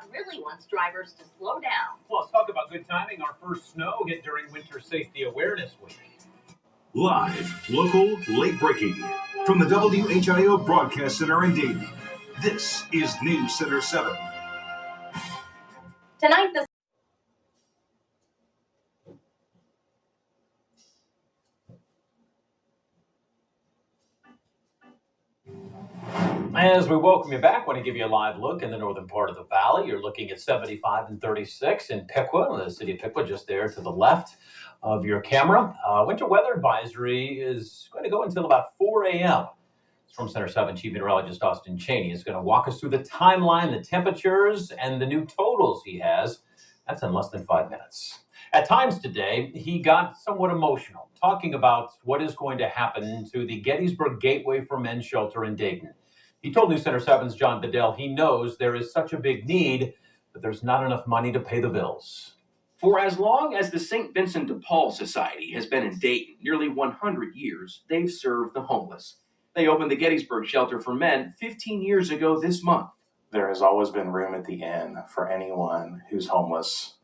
DOT really wants drivers to slow down. Plus, talk about good timing. Our first snow hit during Winter Safety Awareness Week. Live, local, late breaking. From the WHIO Broadcast Center in Dayton, this is News Center 7. Tonight, the As we welcome you back, I want to give you a live look in the northern part of the valley. You're looking at 75 and 36 in Piqua, the city of Piqua, just there to the left of your camera. Winter weather advisory is going to go until about 4 a.m. Storm Center 7 Chief Meteorologist Austin Chaney is going to walk us through the timeline, the temperatures, and the new totals he has. That's in less than 5 minutes. At times today, he got somewhat emotional, talking about what is going to happen to the Gettysburg Gateway for Men shelter in Dayton. He told News Center 7's John Bedell he knows there is such a big need, but there's not enough money to pay the bills. For as long as the St. Vincent de Paul Society has been in Dayton, nearly 100 years, they've served the homeless. They opened the Gettysburg Shelter for Men 15 years ago this month. There has always been room at the inn for anyone who's homeless.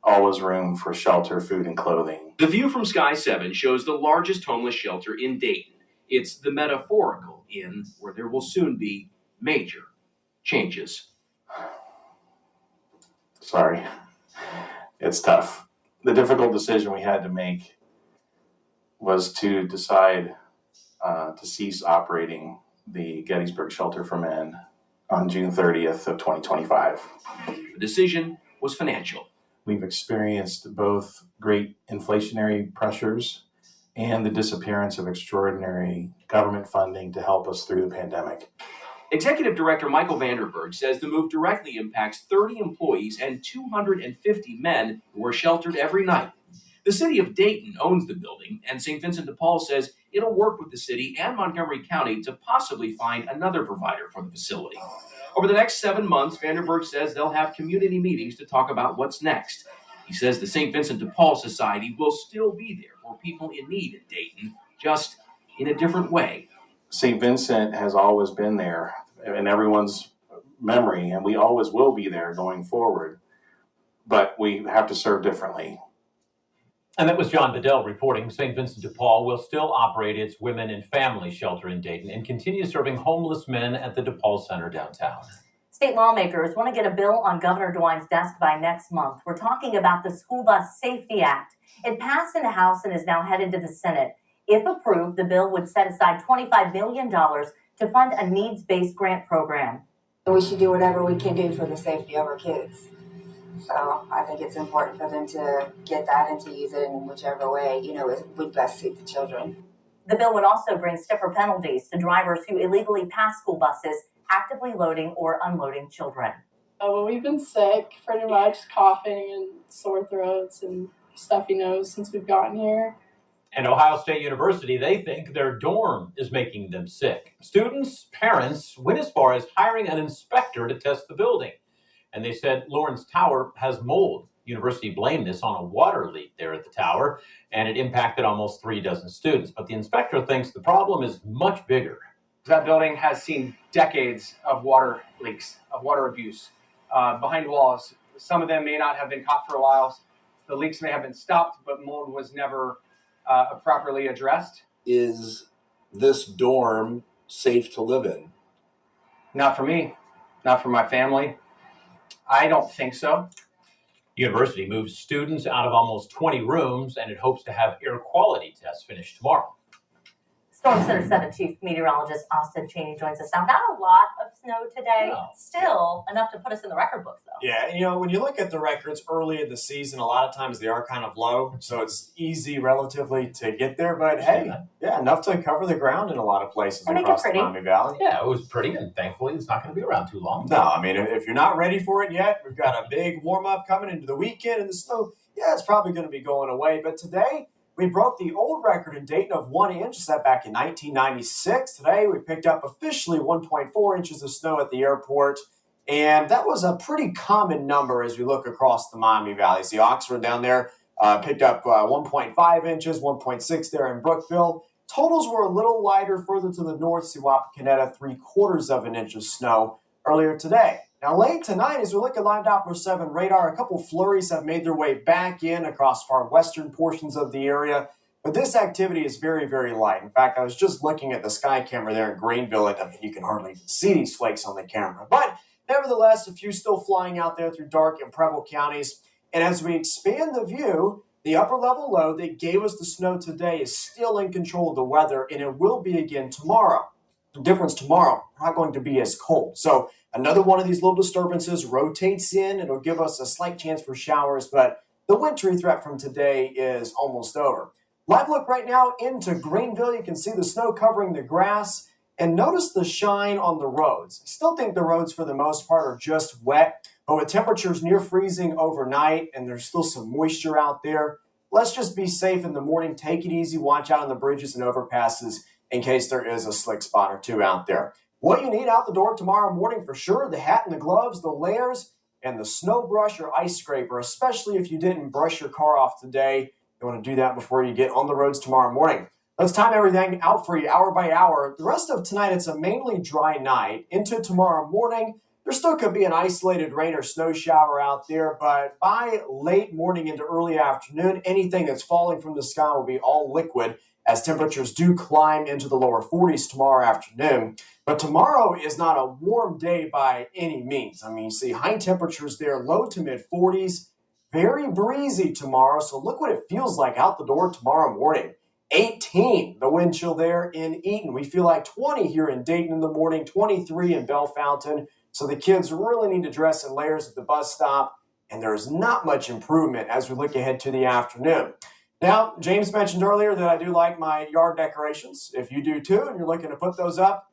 Always room for shelter, food, and clothing. The view from Sky 7 shows the largest homeless shelter in Dayton. It's the metaphorical inn where there will soon be major changes. Sorry. It's tough. The difficult decision we had to make was to decide to cease operating the Gettysburg Shelter for Men on June 30th of 2025. The decision was financial. We've experienced both great inflationary pressures and the disappearance of extraordinary government funding to help us through the pandemic. Executive Director Michael Vanderberg says the move directly impacts 30 employees and 250 men who are sheltered every night. The city of Dayton owns the building, and St. Vincent de Paul says it'll work with the city and Montgomery County to possibly find another provider for the facility. Over the next 7 months, Vanderberg says they'll have community meetings to talk about what's next. He says the St. Vincent de Paul Society will still be there for people in need in Dayton, just in a different way. St. Vincent has always been there in everyone's memory, and we always will be there going forward. But we have to serve differently. And that was John Bedell reporting St. Vincent de Paul will still operate its women and family shelter in Dayton and continue serving homeless men at the DePaul Center downtown. state lawmakers want to get a bill on Governor DeWine's desk by next month. We're talking about the School Bus Safety Act. It passed in the House and is now headed to the Senate. If approved, the bill would set aside $25 million to fund a needs-based grant program. We should do whatever we can do for the safety of our kids. So I think it's important for them to get that and to use it in whichever way, would best suit the children. The bill would also bring stiffer penalties to drivers who illegally pass school buses, actively loading or unloading children. Well, we've been sick, pretty much coughing and sore throats and stuffy nose since we've gotten here. And Ohio State University, they think their dorm is making them sick. Students, parents went as far as hiring an inspector to test the building. And they said Lawrence Tower has mold. University blamed this on a water leak there at the tower, and it impacted almost 3 dozen students. But the inspector thinks the problem is much bigger. That building has seen decades of water leaks, of water abuse behind walls. Some of them may not have been caught for a while. The leaks may have been stopped, but mold was never properly addressed. Is this dorm safe to live in? Not for me, not for my family. I don't think so. University moves students out of almost 20 rooms, and it hopes to have air quality tests finished tomorrow. Storm Center 7 Chief Meteorologist Austin Chaney joins us now. Not a lot of snow today. No. Still enough to put us in the record books, though. Yeah, when you look at the records early in the season, a lot of times they are kind of low, so it's easy relatively to get there. But hey, enough to cover the ground in a lot of places across the Miami Valley. Yeah, it was pretty, and thankfully it's not going to be around too long. No, I mean, if you're not ready for it yet, we've got a big warm-up coming into the weekend, and the snow, it's probably going to be going away. But today, we broke the old record in Dayton of 1 inch set back in 1996. Today, we picked up officially 1.4 inches of snow at the airport. And that was a pretty common number as we look across the Miami Valley. See, Oxford down there picked up 1.5 inches, 1.6 there in Brookville. Totals were a little lighter further to the north. See, Wapakoneta, 3/4 of an inch of snow earlier today. Now, late tonight, as we look at Live Doppler 7 radar, a couple flurries have made their way back in across far western portions of the area. But this activity is very, very light. In fact, I was just looking at the sky camera there in Greenville, and I mean, you can hardly even see these flakes on the camera. But nevertheless, a few still flying out there through Dark and Preble counties. And as we expand the view, the upper level low that gave us the snow today is still in control of the weather, and it will be again tomorrow. The difference tomorrow, we're not going to be as cold. So another one of these little disturbances rotates in. It'll give us a slight chance for showers, but the wintry threat from today is almost over. Live look right now into Greenville. You can see the snow covering the grass, and notice the shine on the roads. I still think the roads for the most part are just wet, but with temperatures near freezing overnight and there's still some moisture out there, let's just be safe in the morning. Take it easy. Watch out on the bridges and overpasses in case there is a slick spot or two out there. What you need out the door tomorrow morning for sure, the hat and the gloves, the layers, and the snow brush or ice scraper, especially if you didn't brush your car off today. You want to do that before you get on the roads tomorrow morning. Let's time everything out for you hour by hour. The rest of tonight, it's a mainly dry night. Into tomorrow morning, there still could be an isolated rain or snow shower out there, but by late morning into early afternoon, anything that's falling from the sky will be all liquid as temperatures do climb into the lower 40s tomorrow afternoon. But tomorrow is not a warm day by any means. I mean, you see high temperatures there, low to mid 40s. Very breezy tomorrow, so look what it feels like out the door tomorrow morning. 18, the wind chill there in Eaton. We feel like 20 here in Dayton in the morning, 23 in Bellefontaine. So the kids really need to dress in layers at the bus stop, and there's not much improvement as we look ahead to the afternoon. Now, James mentioned earlier that I do like my yard decorations. If you do too, and you're looking to put those up,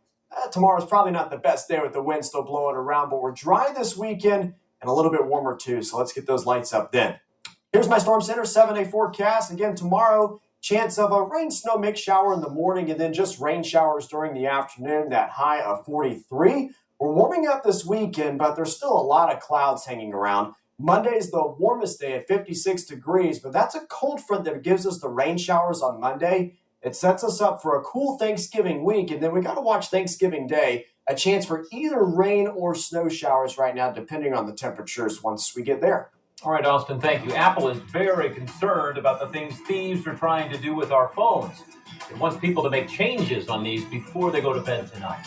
tomorrow's probably not the best day with the wind still blowing around, but we're dry this weekend and a little bit warmer too, so let's get those lights up then. Here's my Storm Center 7-day forecast. Again, tomorrow, chance of a rain-snow mix shower in the morning and then just rain showers during the afternoon, that high of 43. We're warming up this weekend, but there's still a lot of clouds hanging around. Monday's the warmest day at 56 degrees, but that's a cold front that gives us the rain showers on Monday. It sets us up for a cool Thanksgiving week, and then we got to watch Thanksgiving Day, a chance for either rain or snow showers right now, depending on the temperatures once we get there. All right, Austin, thank you. Apple is very concerned about the things thieves are trying to do with our phones. It wants people to make changes on these before they go to bed tonight.